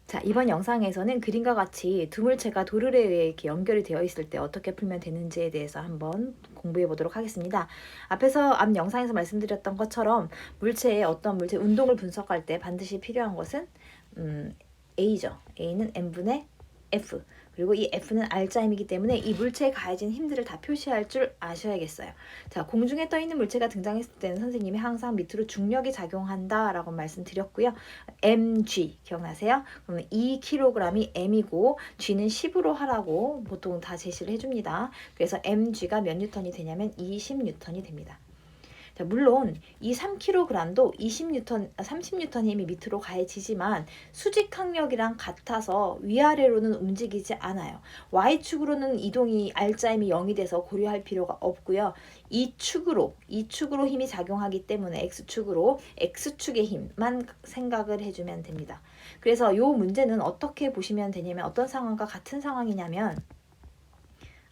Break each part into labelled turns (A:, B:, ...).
A: 자, 이번 영상에서는 그림과 같이 두 물체가 도르래 의해 이렇게 연결이 되어 있을 때 어떻게 풀면 되는지에 대해서 한번 공부해 보도록 하겠습니다. 앞 영상에서 말씀드렸던 것처럼 물체의 어떤 물체 운동을 분석할 때 반드시 필요한 것은 A죠. A는 n분의 F. 그리고 이 F는 R자임이기 때문에 이 물체에 가해진 힘들을 다 표시할 줄 아셔야겠어요. 자, 공중에 떠 있는 물체가 등장했을 때는 선생님이 항상 밑으로 중력이 작용한다 라고 말씀드렸고요. mg 기억나세요? 그러면 2kg이 m이고 g는 10으로 하라고 보통 다 제시를 해줍니다. 그래서 mg가 몇 뉴턴이 되냐면 20뉴턴이 됩니다. 자, 물론 이 3kg도 30N 힘이 밑으로 가해지지만 수직 항력이랑 같아서 위아래로는 움직이지 않아요. Y축으로는 이동이 R자임이 0이 돼서 고려할 필요가 없고요. 이 축으로 힘이 작용하기 때문에 X축의 힘만 생각을 해주면 됩니다. 그래서 이 문제는 어떻게 보시면 되냐면 어떤 상황과 같은 상황이냐면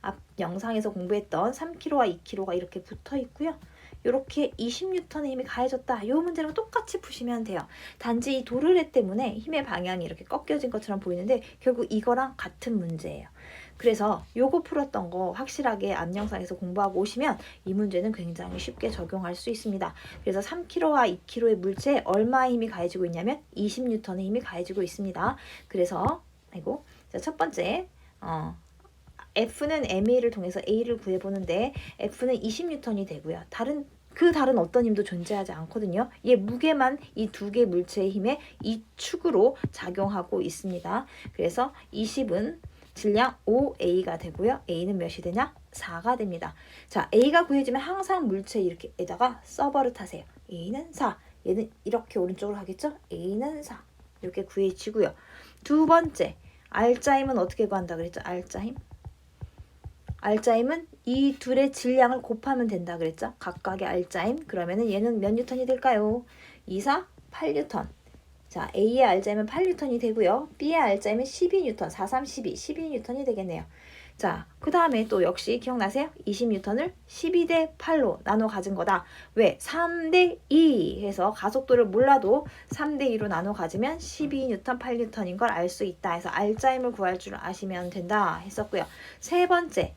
A: 앞 영상에서 공부했던 3kg와 2kg가 이렇게 붙어 있고요. 이렇게 20N의 힘이 가해졌다. 이 문제랑 똑같이 푸시면 돼요. 단지 이 도르래 때문에 힘의 방향이 이렇게 꺾여진 것처럼 보이는데 결국 이거랑 같은 문제예요. 그래서 요거 풀었던 거 확실하게 앞 영상에서 공부하고 오시면 이 문제는 굉장히 쉽게 적용할 수 있습니다. 그래서 3kg와 2kg의 물체에 얼마의 힘이 가해지고 있냐면 20N의 힘이 가해지고 있습니다. 그래서 자, 첫 번째 F는 MA를 통해서 A를 구해보는데 F는 20N이 되고요. 다른 어떤 힘도 존재하지 않거든요. 얘 무게만 이 두 개 물체의 힘에 이 축으로 작용하고 있습니다. 그래서 20은 질량 5A가 되고요. A는 몇이 되냐? 4가 됩니다. 자, A가 구해지면 항상 물체 이렇게에다가 서버를 하세요. A는 4. 얘는 이렇게 오른쪽으로 하겠죠? A는 4. 이렇게 구해지고요. 두 번째, R자임은 어떻게 구한다 그랬죠? R자임은 이 둘의 질량을 곱하면 된다 그랬죠? 각각의 R자임. 그러면은 얘는 몇 뉴턴이 될까요? 2, 4, 8뉴턴. 자, A의 R자임은 8뉴턴이 되고요. B의 R자임은 12뉴턴. 4, 3, 12뉴턴이 되겠네요. 자, 그 다음에 또 역시 기억나세요? 20뉴턴을 12대 8로 나눠 가진 거다. 왜? 3대 2 해서 가속도를 몰라도 3대 2로 나눠 가지면 12뉴턴, 8뉴턴인 걸 알 수 있다 해서 R자임을 구할 줄 아시면 된다 했었고요. 세 번째,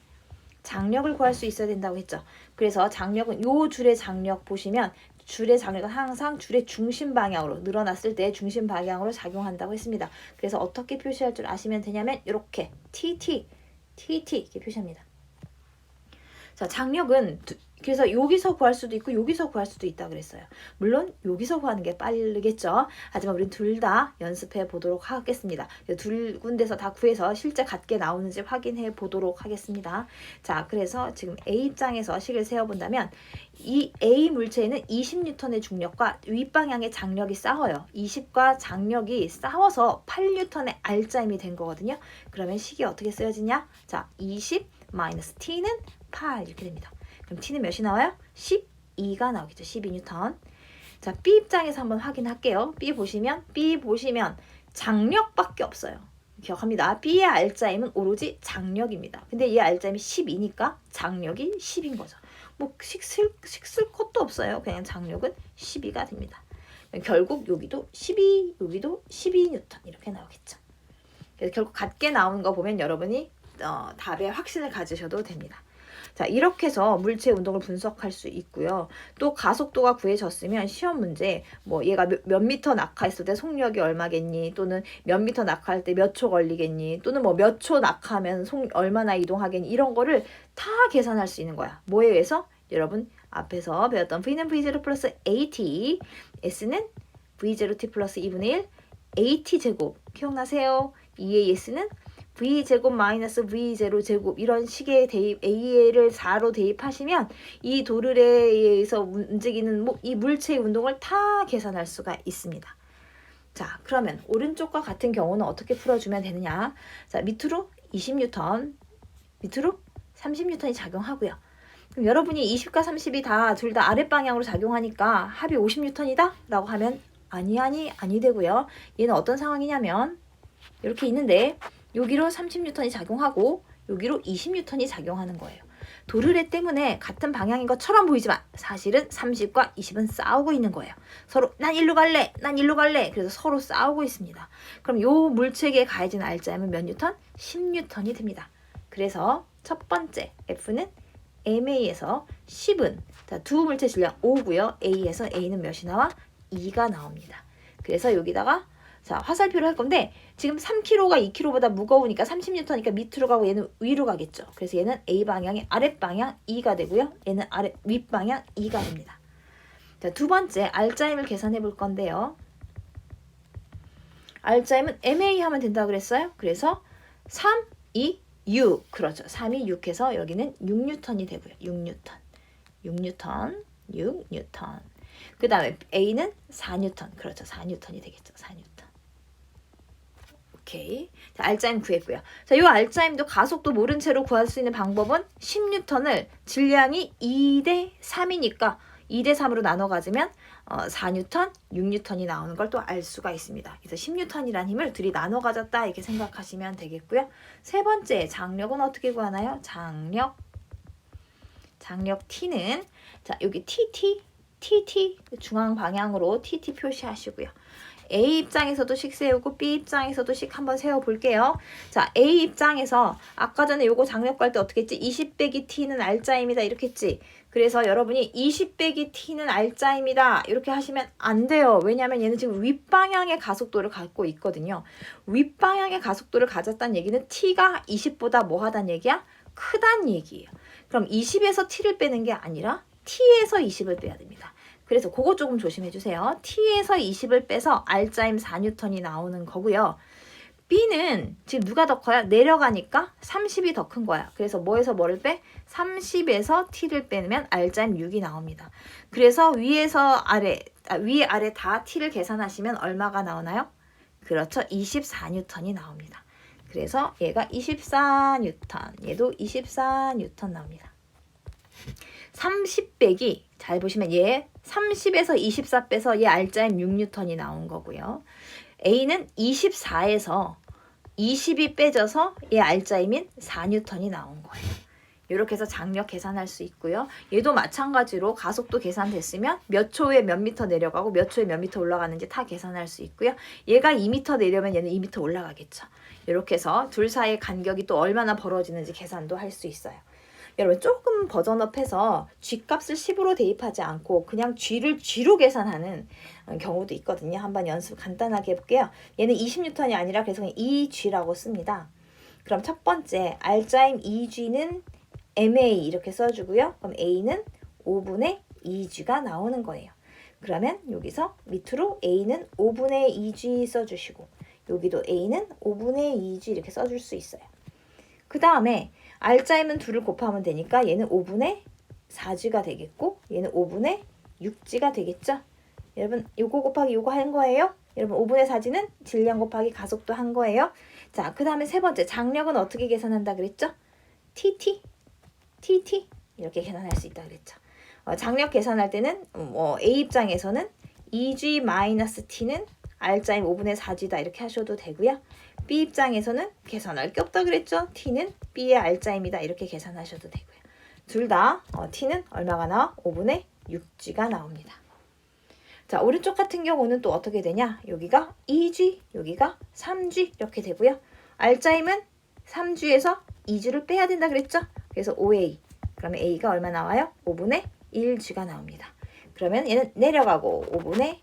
A: 장력을 구할 수 있어야 된다고 했죠. 그래서 장력은 요 줄의 장력 보시면 줄의 장력은 항상 줄의 중심 방향으로 늘어났을 때 중심 방향으로 작용한다고 했습니다. 그래서 어떻게 표시할 줄 아시면 되냐면 이렇게 TT 이렇게 표시합니다. 자, 장력은 그래서 여기서 구할 수도 있고 여기서 구할 수도 있다 그랬어요. 물론 여기서 구하는 게 빠르겠죠. 하지만 우린 둘 다 연습해 보도록 하겠습니다. 두 군데서 다 구해서 실제 같게 나오는지 확인해 보도록 하겠습니다. 자, 그래서 지금 A 입장에서 식을 세워본다면 이 A 물체에는 20N의 중력과 윗방향의 장력이 싸워요. 20과 장력이 싸워서 8N의 R자임이 된 거거든요. 그러면 식이 어떻게 쓰여지냐? 자, 20 마이너스 T는 8 이렇게 됩니다. 그럼 T는 몇이 나와요? 12가 나오겠죠. 12뉴턴. 자, B 입장에서 한번 확인할게요. B 보시면 장력밖에 없어요. 기억합니다. B의 R자임은 오로지 장력입니다. 근데 이 R자임이 12니까 장력이 10인 거죠. 뭐 식 쓸 것도 없어요. 그냥 장력은 12가 됩니다. 결국 여기도 12뉴턴 이렇게 나오겠죠. 그래서 결국 같게 나오는 거 보면 여러분이 답에 확신을 가지셔도 됩니다. 자, 이렇게 해서 물체 운동을 분석할 수 있고요. 또 가속도가 구해졌으면 시험 문제 뭐 얘가 몇 미터 낙하했을 때 속력이 얼마겠니? 또는 몇 미터 낙하할 때 몇 초 걸리겠니? 또는 뭐 몇 초 낙하면 얼마나 이동하겠니? 이런 거를 다 계산할 수 있는 거야. 뭐에 의해서? 여러분 앞에서 배웠던 V는 V0 플러스 AT, S는 V0T 플러스 2분의 1 AT 제곱 기억나세요? EAS는 V제곱 마이너스 V0 제곱 이런 식의 대입 A를 4로 대입하시면 이 도르래에서 움직이는 이 물체의 운동을 다 계산할 수가 있습니다. 자, 그러면 오른쪽과 같은 경우는 어떻게 풀어주면 되느냐? 자, 밑으로 20뉴턴, 밑으로 30뉴턴이 작용하고요. 그럼 여러분이 20과 30이 둘 다 아랫방향으로 작용하니까 합이 50뉴턴이다? 라고 하면 아니 되고요. 얘는 어떤 상황이냐면 이렇게 있는데 여기로 30뉴턴이 작용하고 여기로 20뉴턴이 작용하는 거예요. 도르래 때문에 같은 방향인 것처럼 보이지만 사실은 30과 20은 싸우고 있는 거예요. 서로 난 일로 갈래, 난 일로 갈래. 그래서 서로 싸우고 있습니다. 그럼 요 물체계에 가해진 알자임은 몇 뉴턴? 10뉴턴이 됩니다. 그래서 첫 번째 F는 MA에서 10은 두 물체 질량 5고요. A에서 A는 몇이 나와? 2가 나옵니다. 그래서 여기다가 화살표를 할 건데 지금 3kg가 2kg보다 무거우니까 30N니까 밑으로 가고 얘는 위로 가겠죠. 그래서 얘는 A 방향의 아랫방향 2가 되고요. 얘는 윗방향 2가 됩니다. 두 번째 알자임을 계산해 볼 건데요. 알자임은 MA 하면 된다고 그랬어요. 그래서 3, 2, 6. 그렇죠. 3이 6해서 여기는 6뉴턴이 되고요. 6뉴턴. 그 다음에 A는 4뉴턴. 그렇죠. 4뉴턴이 되겠죠. 4뉴턴. 오케이. 자, 알자임 구했고요. 자, 이 알자임도 가속도 모른 채로 구할 수 있는 방법은 10뉴턴을 질량이 2대 3이니까 2대 3으로 나눠 가지면 4뉴턴, 6뉴턴이 나오는 걸 또 알 수가 있습니다. 그래서 10뉴턴이라는 힘을 둘이 나눠 가졌다 이렇게 생각하시면 되겠고요. 세 번째 장력은 어떻게 구하나요? 장력 T는 자, 여기 TT 중앙 방향으로 TT 표시하시고요. A 입장에서도 식 세우고 B 입장에서도 식 한번 세워볼게요. 자, A 입장에서 아까 전에 요거 장력 구할 때 어떻게 했지? 20 빼기 T는 알자임이다 이렇게 했지. 그래서 여러분이 20 빼기 T는 알자임이다 이렇게 하시면 안 돼요. 왜냐하면 얘는 지금 윗방향의 가속도를 갖고 있거든요. 윗방향의 가속도를 가졌다는 얘기는 T가 20보다 뭐 하단 얘기야? 크단 얘기예요. 그럼 20에서 T를 빼는 게 아니라 T에서 20을 빼야 됩니다. 그래서 그거 조금 조심해 주세요. T에서 20을 빼서 알자임 4뉴턴이 나오는 거고요. B는 지금 누가 더 커요? 내려가니까 30이 더 큰 거야. 그래서 뭐에서 뭐를 빼? 30에서 T를 빼면 알자임 6이 나옵니다. 그래서 위에서 아래, 위 아래 다 T를 계산하시면 얼마가 나오나요? 그렇죠. 24뉴턴이 나옵니다. 그래서 얘가 24뉴턴, 얘도 24뉴턴 나옵니다. 30 빼기, 잘 보시면 얘 30에서 24 빼서 얘 알자임 6뉴턴이 나온 거고요. A는 24에서 20이 빼져서 얘 알자임인 4뉴턴이 나온 거예요. 이렇게 해서 장력 계산할 수 있고요. 얘도 마찬가지로 가속도 계산됐으면 몇 초에 몇 미터 내려가고 몇 초에 몇 미터 올라가는지 다 계산할 수 있고요. 얘가 2미터 내려면 얘는 2미터 올라가겠죠. 이렇게 해서 둘 사이의 간격이 또 얼마나 벌어지는지 계산도 할 수 있어요. 여러분 조금 버전업해서 G값을 10으로 대입하지 않고 그냥 G로 계산하는 경우도 있거든요. 한번 연습 간단하게 해볼게요. 얘는 20뉴턴이 아니라 그래서 그냥 2G라고 씁니다. 그럼 첫 번째 알자임 2G는 MA 이렇게 써주고요. 그럼 A는 5분의 2G가 나오는 거예요. 그러면 여기서 밑으로 A는 5분의 2G 써주시고 여기도 A는 5분의 2G 이렇게 써줄 수 있어요. 그 다음에 알자임은 2를 곱하면 되니까 얘는 5분의 4G가 되겠고 얘는 5분의 6G가 되겠죠. 여러분 요거 곱하기 요거 한 거예요. 여러분 5분의 4G는 질량 곱하기 가속도 한 거예요. 자, 그 다음에 세 번째 장력은 어떻게 계산한다 그랬죠? TT 이렇게 계산할 수 있다 그랬죠. 장력 계산할 때는 A 입장에서는 2G-T는 알자임 5분의 4G다 이렇게 하셔도 되고요. B 입장에서는 계산할 게 없다 그랬죠. T는 B의 알자임이다 이렇게 계산하셔도 되고요. 둘 다 T는 얼마가 나와? 5분의 6G가 나옵니다. 자, 오른쪽 같은 경우는 또 어떻게 되냐? 여기가 2G, 여기가 3G 이렇게 되고요. 알자임은 3G에서 2G를 빼야 된다 그랬죠. 그래서 5A, 그러면 A가 얼마 나와요? 5분의 1G가 나옵니다. 그러면 얘는 내려가고 5분의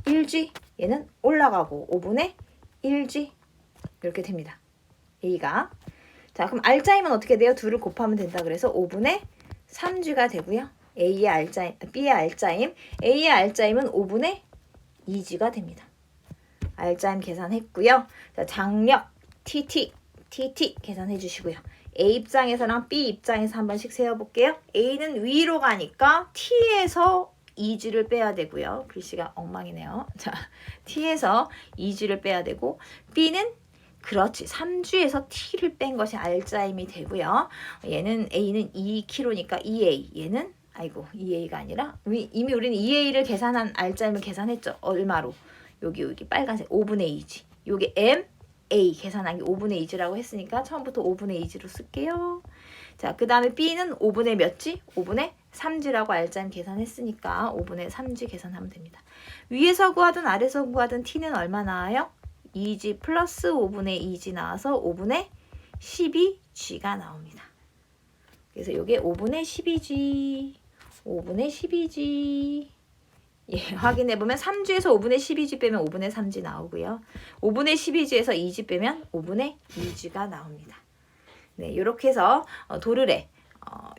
A: 1G, 얘는 올라가고 5분의 1G 이렇게 됩니다. A가. 자, 그럼 알자임은 어떻게 돼요? 2를 곱하면 된다 그래서 5분의 3G가 되고요. A의 알자임, B의 알자임, A의 알자임은 5분의 2G가 됩니다. 알자임 계산했고요. 자, 장력 TT 계산해 주시고요. A 입장에서랑 B 입장에서 한 번씩 세워볼게요. A는 위로 가니까 T에서 2G를 빼야 되고요. 글씨가 엉망이네요. 자, T에서 2G를 빼야 되고 B는 그렇지 3G에서 T를 뺀 것이 알자임이 되고요. 얘는 A는 2kg니까 2A, 얘는 아이고 2A가 아니라 이미 우리는 2A를 계산한 알자임을 계산했죠. 얼마로? 여기 빨간색 5분의 2G. 요게 M, A 계산한 게 5분의 2G라고 했으니까 처음부터 5분의 2G로 쓸게요. 자, 그 다음에 B는 5분의 몇지? 5분의 3지라고 알짜임 계산했으니까 5분의 3지 계산하면 됩니다. 위에서 구하든 아래서 구하든 T는 얼마 나와요? 2G 플러스 5분의 2G 나와서 5분의 12G가 나옵니다. 그래서 이게 5분의 12G, 5분의 12G. 예, 확인해보면 3G에서 5분의 12G 빼면 5분의 3G 나오고요. 5분의 12G에서 2G 빼면 5분의 2G가 나옵니다. 네, 이렇게 해서 도르래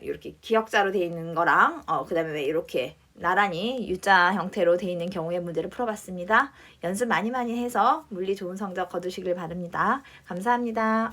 A: 이렇게 기역자로 되어 있는 거랑 그 다음에 왜 이렇게 나란히 U자 형태로 되어 있는 경우의 문제를 풀어봤습니다. 연습 많이 해서 물리 좋은 성적 거두시길 바랍니다. 감사합니다.